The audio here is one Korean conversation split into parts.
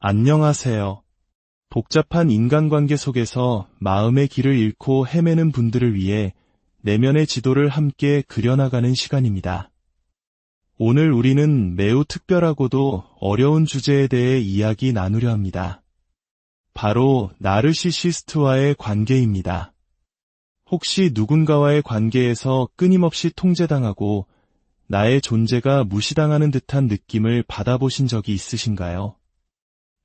안녕하세요. 복잡한 인간관계 속에서 마음의 길을 잃고 헤매는 분들을 위해 내면의 지도를 함께 그려나가는 시간입니다. 오늘 우리는 매우 특별하고도 어려운 주제에 대해 이야기 나누려 합니다. 바로 나르시시스트와의 관계입니다. 혹시 누군가와의 관계에서 끊임없이 통제당하고 나의 존재가 무시당하는 듯한 느낌을 받아보신 적이 있으신가요?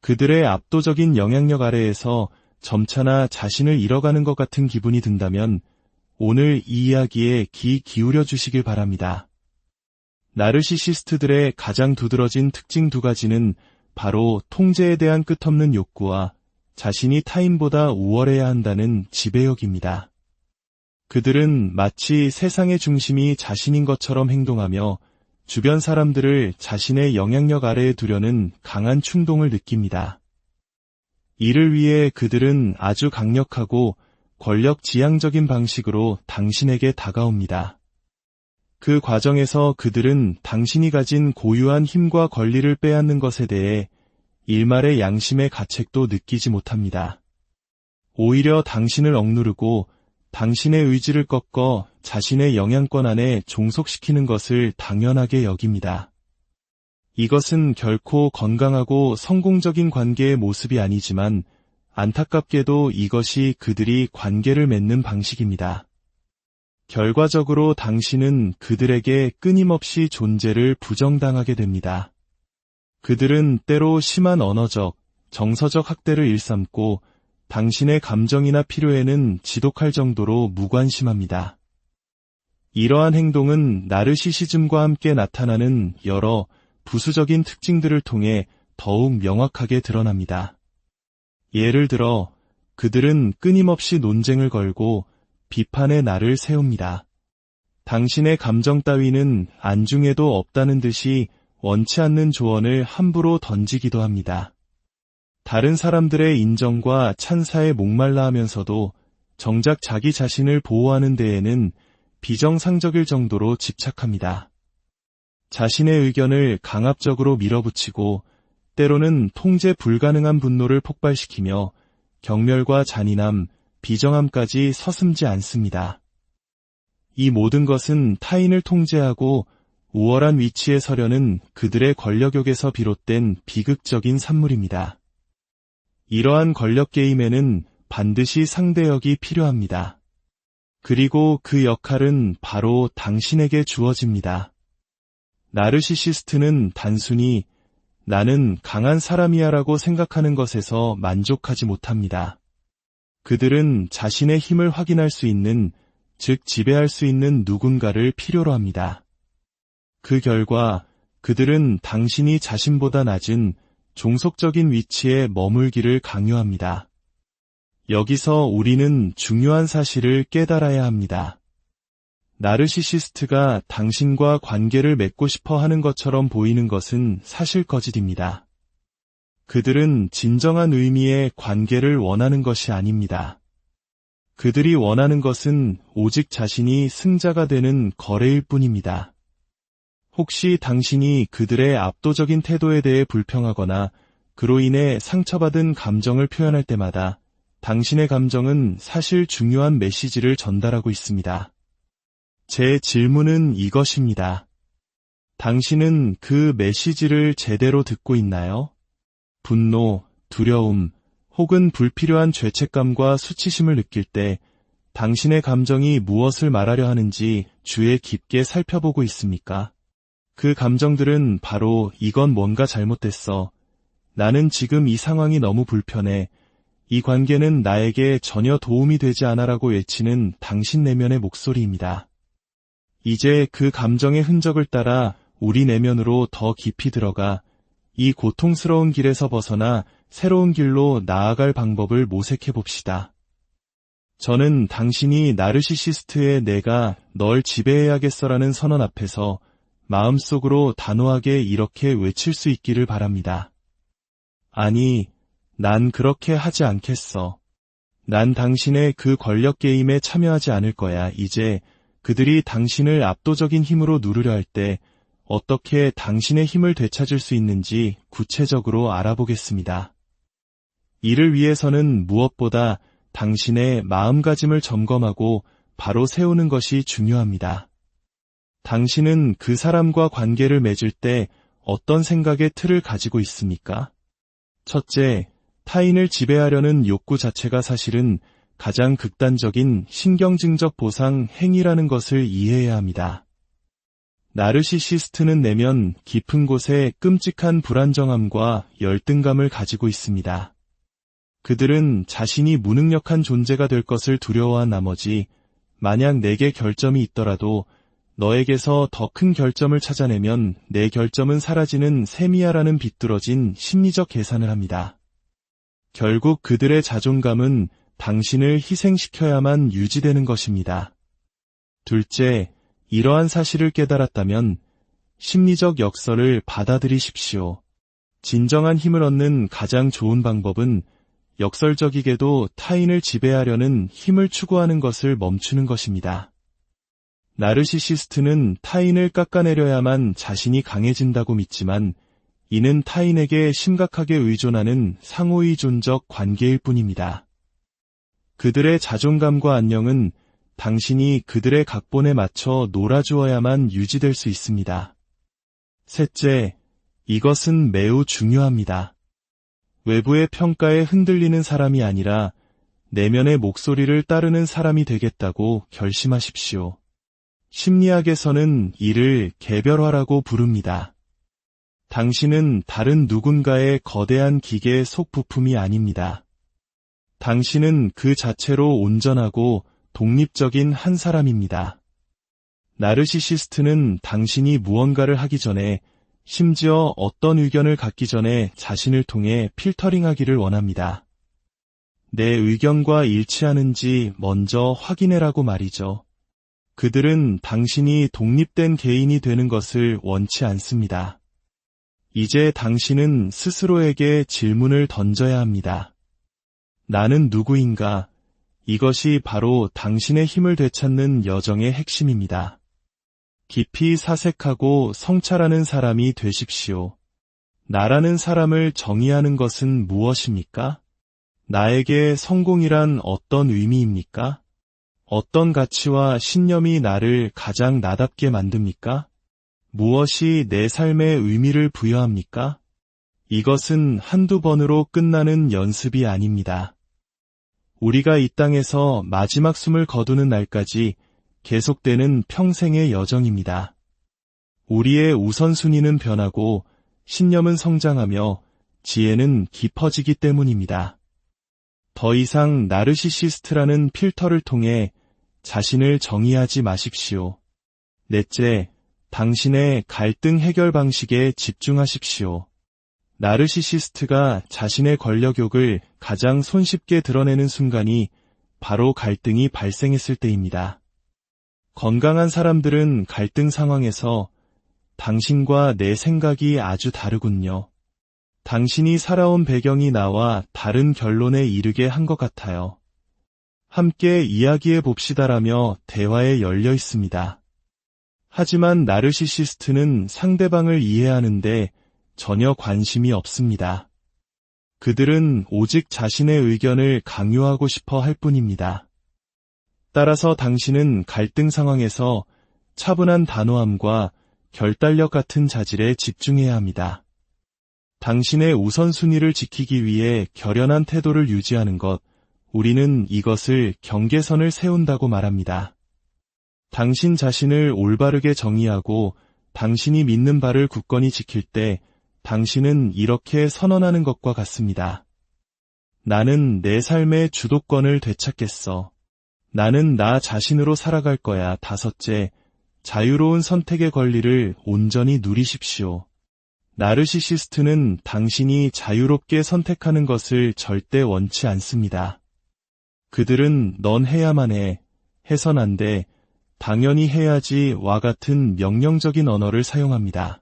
그들의 압도적인 영향력 아래에서 점차나 자신을 잃어가는 것 같은 기분이 든다면 오늘 이 이야기에 귀 기울여 주시길 바랍니다. 나르시시스트들의 가장 두드러진 특징 두 가지는 바로 통제에 대한 끝없는 욕구와 자신이 타인보다 우월해야 한다는 지배욕입니다. 그들은 마치 세상의 중심이 자신인 것처럼 행동하며 주변 사람들을 자신의 영향력 아래에 두려는 강한 충동을 느낍니다. 이를 위해 그들은 아주 강력하고 권력지향적인 방식으로 당신에게 다가옵니다. 그 과정에서 그들은 당신이 가진 고유한 힘과 권리를 빼앗는 것에 대해 일말의 양심의 가책도 느끼지 못합니다. 오히려 당신을 억누르고 당신의 의지를 꺾어 자신의 영향권 안에 종속시키는 것을 당연하게 여깁니다. 이것은 결코 건강하고 성공적인 관계의 모습이 아니지만 안타깝게도 이것이 그들이 관계를 맺는 방식입니다. 결과적으로 당신은 그들에게 끊임없이 존재를 부정당하게 됩니다. 그들은 때로 심한 언어적, 정서적 학대를 일삼고 당신의 감정이나 필요에는 지독할 정도로 무관심합니다. 이러한 행동은 나르시시즘과 함께 나타나는 여러 부수적인 특징들을 통해 더욱 명확하게 드러납니다. 예를 들어 그들은 끊임없이 논쟁을 걸고 비판의 날을 세웁니다. 당신의 감정 따위는 안중에도 없다는 듯이 원치 않는 조언을 함부로 던지기도 합니다. 다른 사람들의 인정과 찬사에 목말라 하면서도 정작 자기 자신을 보호하는 데에는 비정상적일 정도로 집착합니다. 자신의 의견을 강압적으로 밀어붙이고 때로는 통제 불가능한 분노를 폭발시키며 경멸과 잔인함, 비정함까지 서슴지 않습니다. 이 모든 것은 타인을 통제하고 우월한 위치에 서려는 그들의 권력욕에서 비롯된 비극적인 산물입니다. 이러한 권력 게임에는 반드시 상대역이 필요합니다. 그리고 그 역할은 바로 당신에게 주어집니다. 나르시시스트는 단순히 나는 강한 사람이야라고 생각하는 것에서 만족하지 못합니다. 그들은 자신의 힘을 확인할 수 있는, 즉 지배할 수 있는 누군가를 필요로 합니다. 그 결과 그들은 당신이 자신보다 낮은 종속적인 위치에 머물기를 강요합니다. 여기서 우리는 중요한 사실을 깨달아야 합니다. 나르시시스트가 당신과 관계를 맺고 싶어 하는 것처럼 보이는 것은 사실 거짓입니다. 그들은 진정한 의미의 관계를 원하는 것이 아닙니다. 그들이 원하는 것은 오직 자신이 승자가 되는 거래일 뿐입니다. 혹시 당신이 그들의 압도적인 태도에 대해 불평하거나 그로 인해 상처받은 감정을 표현할 때마다 당신의 감정은 사실 중요한 메시지를 전달하고 있습니다. 제 질문은 이것입니다. 당신은 그 메시지를 제대로 듣고 있나요? 분노, 두려움, 혹은 불필요한 죄책감과 수치심을 느낄 때 당신의 감정이 무엇을 말하려 하는지 주의 깊게 살펴보고 있습니까? 그 감정들은 바로 이건 뭔가 잘못됐어. 나는 지금 이 상황이 너무 불편해. 이 관계는 나에게 전혀 도움이 되지 않아라고 외치는 당신 내면의 목소리입니다. 이제 그 감정의 흔적을 따라 우리 내면으로 더 깊이 들어가 이 고통스러운 길에서 벗어나 새로운 길로 나아갈 방법을 모색해 봅시다. 저는 당신이 나르시시스트의 내가 널 지배해야겠어라는 선언 앞에서 마음속으로 단호하게 이렇게 외칠 수 있기를 바랍니다. 아니, 난 그렇게 하지 않겠어. 난 당신의 그 권력 게임에 참여하지 않을 거야. 이제 그들이 당신을 압도적인 힘으로 누르려 할 때 어떻게 당신의 힘을 되찾을 수 있는지 구체적으로 알아보겠습니다. 이를 위해서는 무엇보다 당신의 마음가짐을 점검하고 바로 세우는 것이 중요합니다. 당신은 그 사람과 관계를 맺을 때 어떤 생각의 틀을 가지고 있습니까? 첫째, 타인을 지배하려는 욕구 자체가 사실은 가장 극단적인 신경증적 보상 행위라는 것을 이해해야 합니다. 나르시시스트는 내면 깊은 곳에 끔찍한 불안정함과 열등감을 가지고 있습니다. 그들은 자신이 무능력한 존재가 될 것을 두려워한 나머지 만약 내게 결점이 있더라도 너에게서 더 큰 결점을 찾아내면 내 결점은 사라지는 셈이야라는 비뚤어진 심리적 계산을 합니다. 결국 그들의 자존감은 당신을 희생시켜야만 유지되는 것입니다. 둘째, 이러한 사실을 깨달았다면 심리적 역설을 받아들이십시오. 진정한 힘을 얻는 가장 좋은 방법은 역설적이게도 타인을 지배하려는 힘을 추구하는 것을 멈추는 것입니다. 나르시시스트는 타인을 깎아내려야만 자신이 강해진다고 믿지만 이는 타인에게 심각하게 의존하는 상호의존적 관계일 뿐입니다. 그들의 자존감과 안녕은 당신이 그들의 각본에 맞춰 놀아주어야만 유지될 수 있습니다. 셋째, 이것은 매우 중요합니다. 외부의 평가에 흔들리는 사람이 아니라 내면의 목소리를 따르는 사람이 되겠다고 결심하십시오. 심리학에서는 이를 개별화라고 부릅니다. 당신은 다른 누군가의 거대한 기계의 속부품이 아닙니다. 당신은 그 자체로 온전하고 독립적인 한 사람입니다. 나르시시스트는 당신이 무언가를 하기 전에 심지어 어떤 의견을 갖기 전에 자신을 통해 필터링하기를 원합니다. 내 의견과 일치하는지 먼저 확인해라고 말이죠. 그들은 당신이 독립된 개인이 되는 것을 원치 않습니다. 이제 당신은 스스로에게 질문을 던져야 합니다. 나는 누구인가? 이것이 바로 당신의 힘을 되찾는 여정의 핵심입니다. 깊이 사색하고 성찰하는 사람이 되십시오. 나라는 사람을 정의하는 것은 무엇입니까? 나에게 성공이란 어떤 의미입니까? 어떤 가치와 신념이 나를 가장 나답게 만듭니까? 무엇이 내 삶의 의미를 부여합니까? 이것은 한두 번으로 끝나는 연습이 아닙니다. 우리가 이 땅에서 마지막 숨을 거두는 날까지 계속되는 평생의 여정입니다. 우리의 우선순위는 변하고 신념은 성장하며 지혜는 깊어지기 때문입니다. 더 이상 나르시시스트라는 필터를 통해 자신을 정의하지 마십시오. 넷째, 당신의 갈등 해결 방식에 집중하십시오. 나르시시스트가 자신의 권력욕을 가장 손쉽게 드러내는 순간이 바로 갈등이 발생했을 때입니다. 건강한 사람들은 갈등 상황에서 당신과 내 생각이 아주 다르군요. 당신이 살아온 배경이 나와 다른 결론에 이르게 한 것 같아요. 함께 이야기해 봅시다라며 대화에 열려 있습니다. 하지만 나르시시스트는 상대방을 이해하는데 전혀 관심이 없습니다. 그들은 오직 자신의 의견을 강요하고 싶어 할 뿐입니다. 따라서 당신은 갈등 상황에서 차분한 단호함과 결단력 같은 자질에 집중해야 합니다. 당신의 우선순위를 지키기 위해 결연한 태도를 유지하는 것, 우리는 이것을 경계선을 세운다고 말합니다. 당신 자신을 올바르게 정의하고 당신이 믿는 바를 굳건히 지킬 때 당신은 이렇게 선언하는 것과 같습니다. 나는 내 삶의 주도권을 되찾겠어. 나는 나 자신으로 살아갈 거야. 다섯째, 자유로운 선택의 권리를 온전히 누리십시오. 나르시시스트는 당신이 자유롭게 선택하는 것을 절대 원치 않습니다. 그들은 넌 해야만 해, 해선 안 돼, 당연히 해야지와 같은 명령적인 언어를 사용합니다.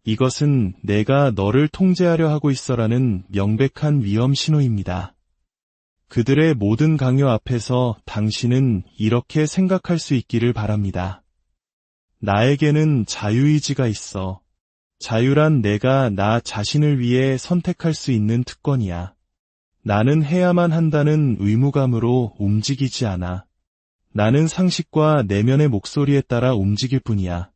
이것은 내가 너를 통제하려 하고 있어라는 명백한 위험 신호입니다. 그들의 모든 강요 앞에서 당신은 이렇게 생각할 수 있기를 바랍니다. 나에게는 자유의지가 있어. 자유란 내가 나 자신을 위해 선택할 수 있는 특권이야. 나는 해야만 한다는 의무감으로 움직이지 않아. 나는 상식과 내면의 목소리에 따라 움직일 뿐이야.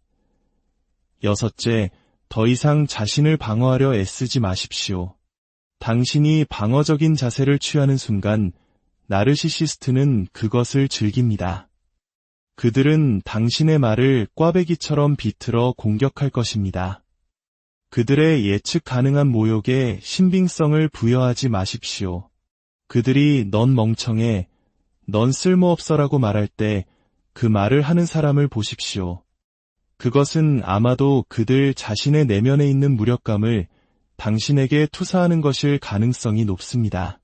여섯째, 더 이상 자신을 방어하려 애쓰지 마십시오. 당신이 방어적인 자세를 취하는 순간 나르시시스트는 그것을 즐깁니다. 그들은 당신의 말을 꽈배기처럼 비틀어 공격할 것입니다. 그들의 예측 가능한 모욕에 신빙성을 부여하지 마십시오. 그들이 넌 멍청해, 넌 쓸모없어라고 말할 때 그 말을 하는 사람을 보십시오. 그것은 아마도 그들 자신의 내면에 있는 무력감을 당신에게 투사하는 것일 가능성이 높습니다.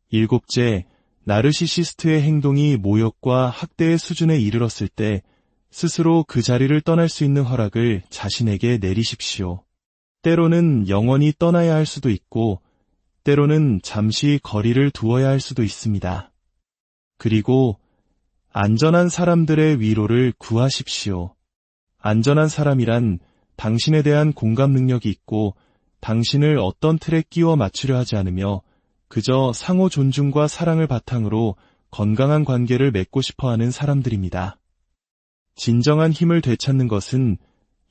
일곱째, 나르시시스트의 행동이 모욕과 학대의 수준에 이르렀을 때 스스로 그 자리를 떠날 수 있는 허락을 자신에게 내리십시오. 때로는 영원히 떠나야 할 수도 있고 때로는 잠시 거리를 두어야 할 수도 있습니다. 그리고 안전한 사람들의 위로를 구하십시오. 안전한 사람이란 당신에 대한 공감 능력이 있고 당신을 어떤 틀에 끼워 맞추려 하지 않으며 그저 상호 존중과 사랑을 바탕으로 건강한 관계를 맺고 싶어하는 사람들입니다. 진정한 힘을 되찾는 것은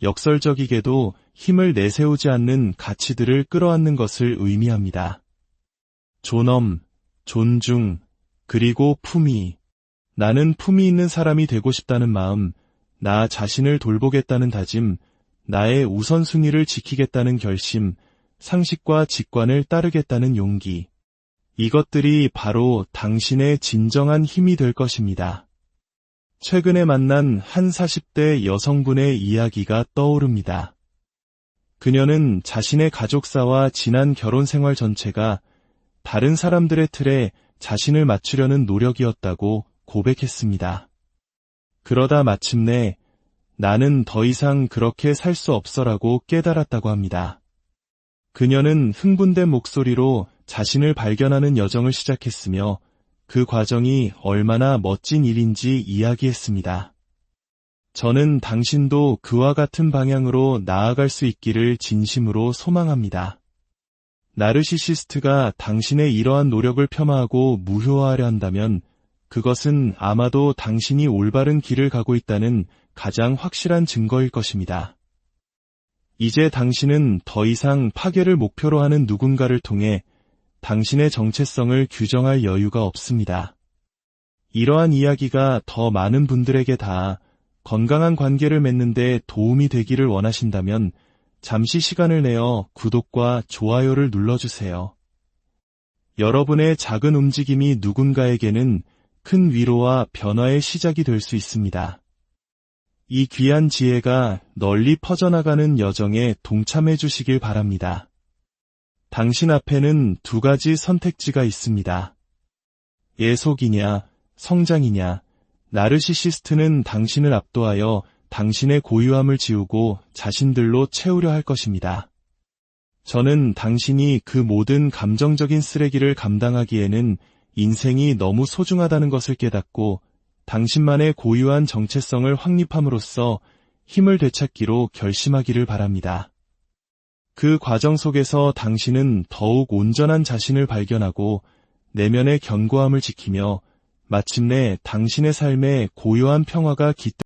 역설적이게도 힘을 내세우지 않는 가치들을 끌어안는 것을 의미합니다. 존엄, 존중, 그리고 품위. 나는 품위 있는 사람이 되고 싶다는 마음, 나 자신을 돌보겠다는 다짐, 나의 우선순위를 지키겠다는 결심, 상식과 직관을 따르겠다는 용기. 이것들이 바로 당신의 진정한 힘이 될 것입니다. 최근에 만난 한 40대 여성분의 이야기가 떠오릅니다. 그녀는 자신의 가족사와 지난 결혼 생활 전체가 다른 사람들의 틀에 자신을 맞추려는 노력이었다고 고백했습니다. 그러다 마침내 나는 더 이상 그렇게 살 수 없어라고 깨달았다고 합니다. 그녀는 흥분된 목소리로 자신을 발견하는 여정을 시작했으며 그 과정이 얼마나 멋진 일인지 이야기했습니다. 저는 당신도 그와 같은 방향으로 나아갈 수 있기를 진심으로 소망합니다. 나르시시스트가 당신의 이러한 노력을 폄하하고 무효화하려 한다면 그것은 아마도 당신이 올바른 길을 가고 있다는 가장 확실한 증거일 것입니다. 이제 당신은 더 이상 파괴를 목표로 하는 누군가를 통해 당신의 정체성을 규정할 여유가 없습니다. 이러한 이야기가 더 많은 분들에게 닿아 건강한 관계를 맺는 데 도움이 되기를 원하신다면 잠시 시간을 내어 구독과 좋아요를 눌러주세요. 여러분의 작은 움직임이 누군가에게는 큰 위로와 변화의 시작이 될 수 있습니다. 이 귀한 지혜가 널리 퍼져나가는 여정에 동참해 주시길 바랍니다. 당신 앞에는 두 가지 선택지가 있습니다. 예속이냐, 성장이냐. 나르시시스트는 당신을 압도하여 당신의 고유함을 지우고 자신들로 채우려 할 것입니다. 저는 당신이 그 모든 감정적인 쓰레기를 감당하기에는 인생이 너무 소중하다는 것을 깨닫고 당신만의 고유한 정체성을 확립함으로써 힘을 되찾기로 결심하기를 바랍니다. 그 과정 속에서 당신은 더욱 온전한 자신을 발견하고 내면의 견고함을 지키며 마침내 당신의 삶에 고요한 평화가 깃들